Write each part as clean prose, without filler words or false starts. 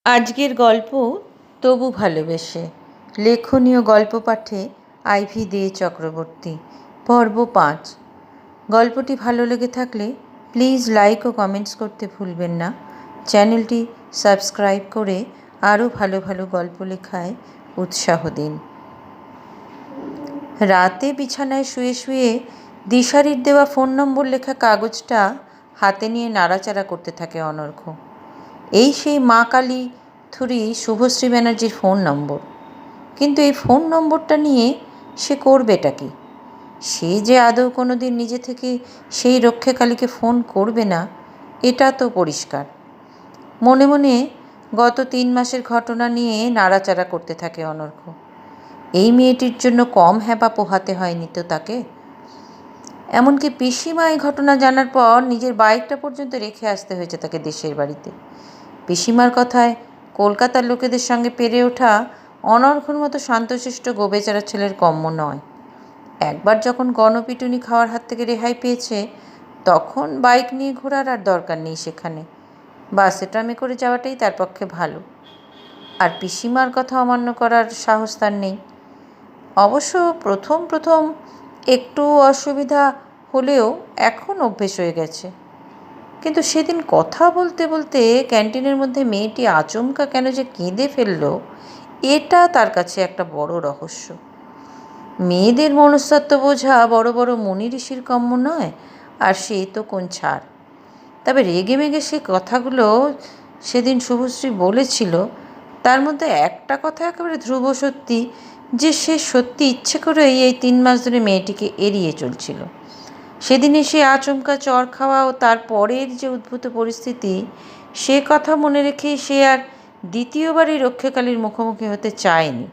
আজকের গল্প তবু ভালোবেসে। লেখনীয় গল্প পাঠে আইভি দে চক্রবর্তী। পর্ব 5। গল্পটি ভালো লেগে থাকলে প্লিজ লাইক ও কমেন্টস করতে ভুলবেন না। চ্যানেলটি সাবস্ক্রাইব করে আরও ভালো ভালো গল্প লেখায় উৎসাহ দিন। রাতে বিছানায় শুয়ে শুয়ে দিশারির দেওয়া ফোন নম্বর লেখা কাগজটা হাতে নিয়ে নাড়াচাড়া করতে থাকে অনর্ঘ। এই সেই মা কালী থুরি শুভশ্রী ব্যানার্জির ফোন নম্বর। কিন্তু এই ফোন নম্বরটা নিয়ে সে করবেটা কি? সে যে আদৌ কোনো দিন নিজে থেকে সেই রক্ষেকালীকে ফোন করবে না, এটা তো পরিষ্কার। মনে মনে গত 3 মাসের ঘটনা নিয়ে নাড়াচাড়া করতে থাকে অনর্ঘ। এই মেয়েটির জন্য কম হ্যাপা পোহাতে হয়নি তো তাকে। এমনকি পিসিমা এই ঘটনা জানার পর নিজের বাইকটা পর্যন্ত রেখে আসতে হয়েছে তাকে দেশের বাড়িতে। পিসিমার কথায় কলকাতার লোকেদের সঙ্গে পেরে ওঠা অনর্ঘর মতো শান্তশিষ্ট গোবেচারা ছেলের কম্য নয়। একবার যখন গণপিটুনি খাওয়ার হাত থেকে রেহাই পেয়েছে, তখন বাইক নিয়ে ঘোরার আর দরকার নেই সেখানে। বাসে ট্রামে করে যাওয়াটাই তার পক্ষে ভালো। আর পিসিমার কথা অমান্য করার সাহস তার নেই। অবশ্য প্রথম প্রথম একটু অসুবিধা হলেও এখন অভ্যেস হয়ে গেছে। কিন্তু সেদিন কথা বলতে বলতে ক্যান্টিনের মধ্যে মেয়েটি আচমকা কেন যে কেঁদে ফেলল, এটা তার কাছে একটা বড় রহস্য। মেয়েদের মনস্তত্ত্ব বোঝা বড় বড় মুনি ঋষির কম্য নয়, আর সে তো কোন ছাড়। তবে রেগে মেগে সে কথাগুলো সেদিন শুভশ্রী বলেছিল, তার মধ্যে একটা কথা একেবারে ধ্রুব সত্যি, যে সে সত্যি ইচ্ছে করেই এই 3 মাস ধরে মেয়েটিকে এড়িয়ে চলছিল। সেদিনে সে আচমকা চর খাওয়া ও তার পরের যে উদ্ভূত পরিস্থিতি, সে কথা মনে রেখেই সে আর দ্বিতীয়বার এই রক্ষেকালীর মুখোমুখি হতে চায়নি।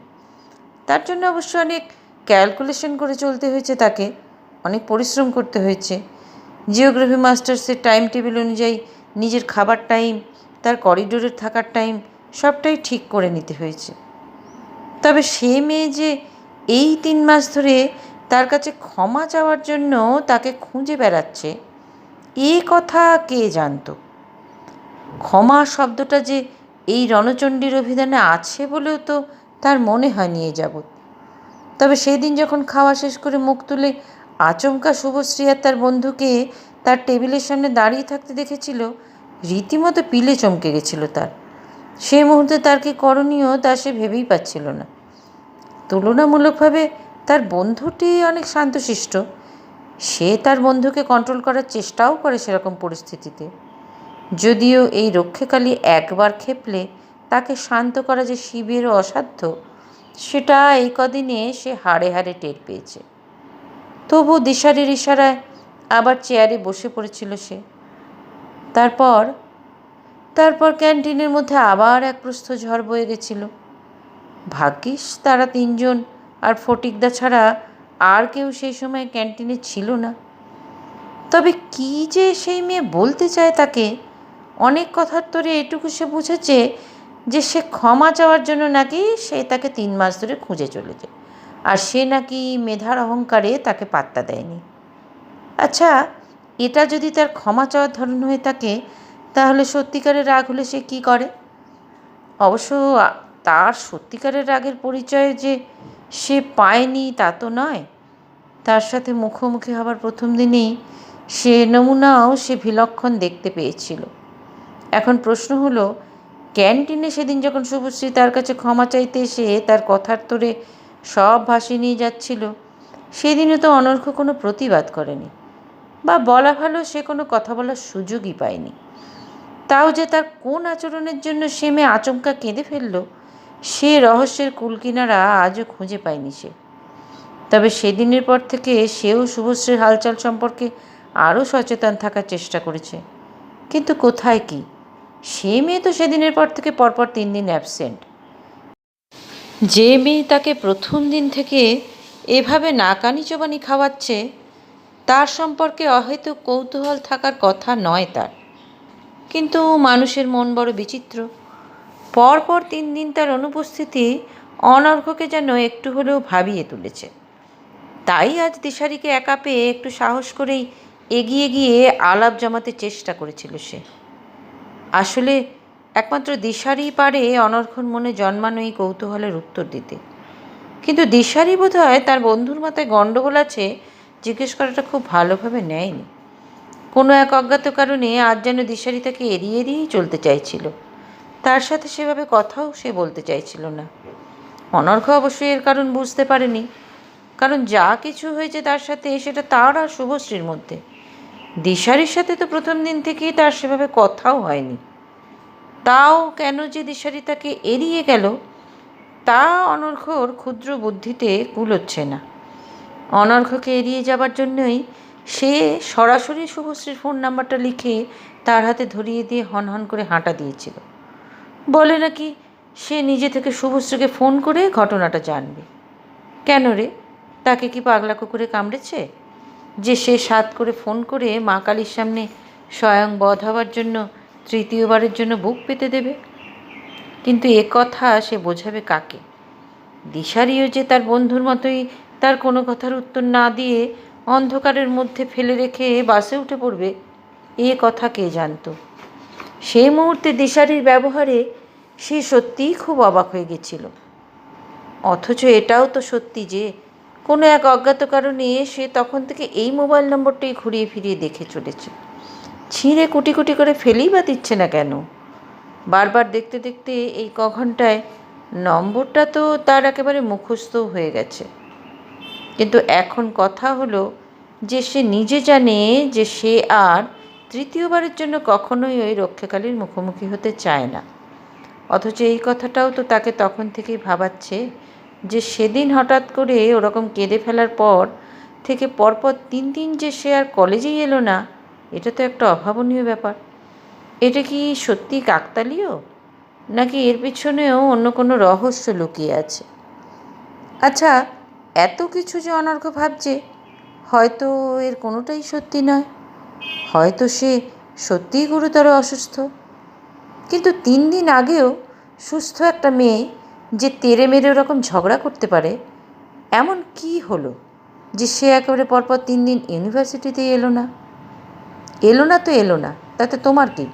তার জন্য অবশ্য অনেক ক্যালকুলেশন করে চলতে হয়েছে তাকে, অনেক পরিশ্রম করতে হয়েছে। জিওগ্রাফি মাস্টার্সের টাইম টেবিল অনুযায়ী নিজের খাবার টাইম, তার করিডোরের থাকার টাইম সবটাই ঠিক করে নিতে হয়েছে। তবে সে মেয়ে যে এই 3 মাস ধরে তার কাছে ক্ষমা চাওয়ার জন্য তাকে খুঁজে বেড়াচ্ছে, এ কথা কে জানত? ক্ষমা শব্দটা যে এই রণচণ্ডীর অভিধানে আছে বলেও তো তার মনে হয়নি এ যাবৎ। তবে সেই দিন যখন খাওয়া শেষ করে মুখ তুলে আচমকা শুভশ্রী আর তার বন্ধুকে তার টেবিলের সামনে দাঁড়িয়ে থাকতে দেখেছিল, রীতিমতো পিলে চমকে গেছিল তার। সেই মুহূর্তে তার কি করণীয় তা সে ভেবেই পাচ্ছিল না। তুলনামূলকভাবে তার বন্ধুটি অনেক শান্তশিষ্ট। সে তার বন্ধুকে কন্ট্রোল করার চেষ্টাও করে সেরকম পরিস্থিতিতে। যদিও এই রক্ষেকালী একবার খেপলে তাকে শান্ত করা যে শিবেরও অসাধ্য, সেটা এই কদিনে সে হাড়ে হাড়ে টের পেয়েছে। তবু দিশারির ইশারায় আবার চেয়ারে বসে পড়েছিল সে। তারপর ক্যান্টিনের মধ্যে আবার এক প্রস্থ ঝড় বয়ে গেছিল। ভাগ্যিস তারা 3 জন আর ফটিকদা ছাড়া আর কেউ সেই সময় ক্যান্টিনে ছিল না। তবে কী যে সেই মেয়ে বলতে চায় তাকে, অনেক কথার তোরে এটুকু সে বুঝেছে যে সে ক্ষমা চাওয়ার জন্য নাকি সে তাকে 3 মাস ধরে খুঁজে চলেছে, আর সে নাকি মেধার অহংকারে তাকে পাত্তা দেয়নি। আচ্ছা, এটা যদি তার ক্ষমা চাওয়ার ধরন হয়ে থাকে, তাহলে সত্যিকারের রাগ হলে সে কী করে? অবশ্য তার সত্যিকারের রাগের পরিচয় যে সে পায়নি তা তো নয়। তার সাথে মুখোমুখি হবার প্রথম দিনেই সে নমুনাও সে বিলক্ষণ দেখতে পেয়েছিল। এখন প্রশ্ন হলো, ক্যান্টিনে সেদিন যখন শুভশ্রী তার কাছে ক্ষমা চাইতে এসে তার কথার তোরে সব ভাসিয়ে নিয়ে যাচ্ছিল, সেদিনও তো অনর্ঘ কোনো প্রতিবাদ করেনি, বা বলা ভালো সে কোনো কথা বলার সুযোগই পায়নি। তাও যে তার কোন আচরণের জন্য সে মেয়ে আচমকা কেঁদে ফেলল, সে রহস্যের কুলকিনারা আজও খুঁজে পায়নি সে। তবে সেদিনের পর থেকে সেও শুভশ্রীর হালচাল সম্পর্কে আরও সচেতন থাকার চেষ্টা করেছে। কিন্তু কোথায় কি, সে মেয়ে তো সেদিনের পর থেকে পরপর 3 দিন অ্যাবসেন্ট। যে মেয়ে তাকে প্রথম দিন থেকে এভাবে নাকানি চোবানি খাওয়াচ্ছে, তার সম্পর্কে অহেতুক কৌতূহল থাকার কথা নয় তার। কিন্তু মানুষের মন বড় বিচিত্র। পরপর 3 দিন তার অনুপস্থিতি অনর্ঘকে যেন একটু হলেও ভাবিয়ে তুলেছে। তাই আজ দিশারিকে একা পেয়ে একটু সাহস করেই এগিয়ে গিয়ে আলাপ জমাতে চেষ্টা করেছিল সে। আসলে একমাত্র দিশারই পারে অনর্ঘর মনে জন্মানো এই কৌতূহলের উত্তর দিতে। কিন্তু দিশারই বোধ হয় তার বন্ধুর মাথায় গণ্ডগোল আছে জিজ্ঞেস করাটা খুব ভালোভাবে নেয়নি। কোনো এক অজ্ঞাত কারণে আজ যেন দিশারি তাকে এড়িয়ে এড়িয়েই চলতে চাইছিল। তার সাথে সেভাবে কথাও সে বলতে চাইছিল না। অনর্ঘ অবশ্যই এর কারণ বুঝতে পারেনি, কারণ যা কিছু হয়েছে তার সাথে সেটা তার আর শুভশ্রীর মধ্যে। দিশারির সাথে তো প্রথম দিন থেকেই তার সেভাবে কথাও হয়নি। তাও কেন যে দিশারি তাকে এড়িয়ে গেল তা অনর্ঘর ক্ষুদ্র বুদ্ধিতে কুলোচ্ছে না। অনর্ঘকে এড়িয়ে যাবার জন্যই সে সরাসরি শুভশ্রীর ফোন নাম্বারটা লিখে তার হাতে ধরিয়ে দিয়ে হনহন করে হাঁটা দিয়েছিল। বলে নাকি সে নিজে থেকে শুভশ্রীকে ফোন করে ঘটনাটা জানবে। কেন রে, তাকে কি পাগলা কুকুরে কামড়েছে যে সে সাত করে ফোন করে মা কালীর সামনে স্বয়ং বধ হওয়ার জন্য তৃতীয়বারের জন্য বুক পেতে দেবে? কিন্তু এ কথা সে বোঝাবে কাকে? দিশারিও যে তার বন্ধুর মতোই তার কোনো কথার উত্তর না দিয়ে অন্ধকারের মধ্যে ফেলে রেখে বাসে উঠে পড়বে, এ কথা কে জানত? সেই মুহূর্তে দিশারির ব্যবহারে সে সত্যিই খুব অবাক হয়ে গেছিল। অথচ এটাও তো সত্যি যে কোনো এক অজ্ঞাত কারণে সে তখন থেকে এই মোবাইল নম্বরটাই ঘুরিয়ে ফিরিয়ে দেখে চলেছে। ছিঁড়ে কুটি কুটি করে ফেলেই বা দিচ্ছে না কেন? বারবার দেখতে দেখতে এই ঘন্টায় নম্বরটা তো তার একেবারে মুখস্থও হয়ে গেছে। কিন্তু এখন কথা হলো যে সে নিজে জানে যে সে আর তৃতীয়বারের জন্য কখনোই ওই রক্ষাকালীর মুখোমুখি হতে চায় না। অথচ এই কথাটাও তো তাকে তখন থেকেই ভাবাচ্ছে যে সেদিন হঠাৎ করে ওরকম কেঁদে ফেলার পর থেকে পরপর 3 দিন যে সে আর কলেজেই এলো না, এটা তো একটা অভাবনীয় ব্যাপার। এটা কি সত্যি কাকতালীয়, নাকি এর পিছনেও অন্য কোনো রহস্য লুকিয়ে আছে? আচ্ছা, এত কিছু যে অনর্ঘ ভাবছে, হয়তো এর কোনোটাই সত্যি নয়। হয়তো সে সত্যিই গুরুতর অসুস্থ। কিন্তু 3 দিন আগেও সুস্থ একটা মেয়ে যে তেড়ে মেরে ওরকম ঝগড়া করতে পারে, এমন কি হলো যে সে একেবারে পরপর 3 দিন ইউনিভার্সিটিতেই এলো না? এলো না, তাতে তোমার কি?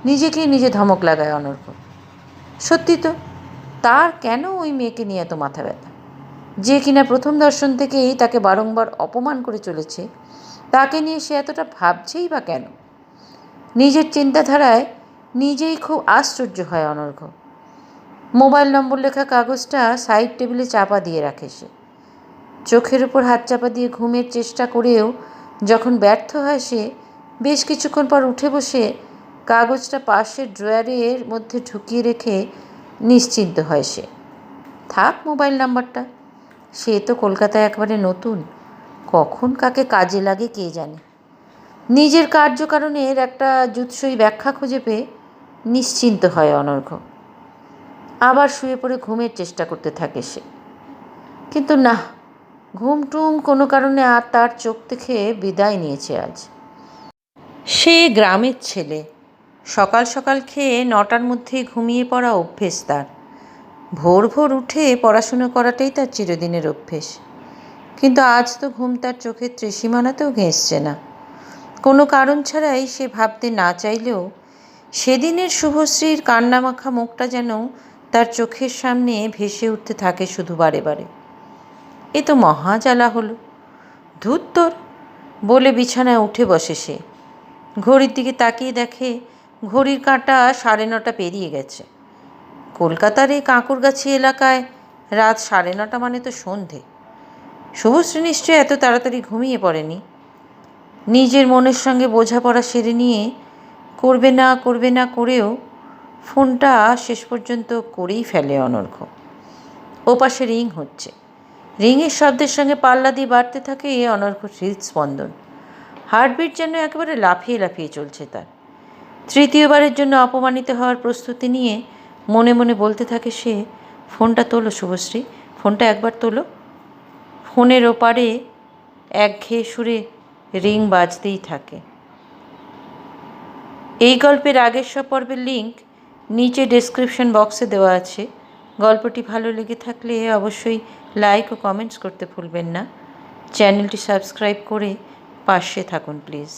নিজেকেই নিজে ধমক লাগায় অনর্ঘ। সত্যি তো, তার কেন ওই মেয়েকে নিয়ে এত মাথা ব্যথা? যে কিনা প্রথম দর্শন থেকেই তাকে বারংবার অপমান করে চলেছে, তাকে নিয়ে সে এতটা ভাবছেই বা কেন? নিজের চিন্তাধারায় নিজেই খুব আশ্চর্য হয় অনর্ঘ। মোবাইল নম্বর লেখা কাগজটা সাইড টেবিলে চাপা দিয়ে রাখে সে। চোখের উপর হাত চাপা দিয়ে ঘুমের চেষ্টা করেও যখন ব্যর্থ হয় সে, বেশ কিছুক্ষণ পর উঠে বসে কাগজটা পাশের ড্রয়ারের মধ্যে ঢুকিয়ে রেখে নিশ্চিন্ত হয় সে। থাক মোবাইল নাম্বারটা, সে তো কলকাতায় একবারে নতুন, কখন কাকে কাজে লাগে কে জানে। নিজের কার্যকারণের একটা যুৎসই ব্যাখ্যা খুঁজে পেয়ে নিশ্চিন্ত হয় অনর্ঘ। আবার শুয়ে পড়ে ঘুমের চেষ্টা করতে থাকে সে। কিন্তু না, ঘুমটুম কোনো কারণে আর তার চোখ থেকে বিদায় নিয়েছে আজ। সে গ্রামের ছেলে, সকাল সকাল খেয়ে 9টার মধ্যেই ঘুমিয়ে পড়া অভ্যেস তার। ভোর ভোর উঠে পড়াশুনো করাটাই তার চিরদিনের অভ্যেস। কিন্তু আজ তো ঘুম তার চোখের ত্রিসীমানাতেও ঘেঁষছে না। কোনো কারণ ছাড়াই সে ভাবতে না চাইলেও সেদিনের শুভশ্রীর কান্নামাখা মুখটা যেন তার চোখের সামনে ভেসে উঠতে থাকে শুধু বারে বারে। এ তো মহা জ্বালা হলো। ধুত্তর বলে বিছানায় উঠে বসে সে। ঘড়ির দিকে তাকিয়ে দেখে ঘড়ির কাঁটা 9:30 পেরিয়ে গেছে। কলকাতার এই কাঁকুরগাছি এলাকায় রাত 9:30 মানে তো সন্ধে। শুভশ্রী নিশ্চয়ই এত তাড়াতাড়ি ঘুমিয়ে পড়েনি। নিজের মনের সঙ্গে বোঝাপড়া সেরে নিয়ে করবে না করেও ফোনটা শেষ পর্যন্ত করেই ফেলে অনর্ঘ। ওপাশে রিং হচ্ছে। রিংয়ের শব্দের সঙ্গে পাল্লা দিয়ে বাড়তে থাকে অনর্ঘর হৃদস্পন্দন। হার্টবিট যেন একেবারে লাফিয়ে লাফিয়ে চলছে তার। তৃতীয়বারের জন্য অপমানিত হওয়ার প্রস্তুতি নিয়ে মনে মনে বলতে থাকে সে, ফোনটা তোলো শুভশ্রী, ফোনটা একবার তোলো। ফোনের ওপারে একঘেয়ে সুরে রিং বাজতেই থাকে। এই গল্পের আগের সব পর্বের লিঙ্ক নিচে ডেসক্রিপশন বক্সে দেওয়া আছে। গল্পটি ভালো লেগে থাকলে অবশ্যই লাইক ও কমেন্টস করতে ভুলবেন না। চ্যানেলটি সাবস্ক্রাইব করে পাশে থাকুন প্লিজ।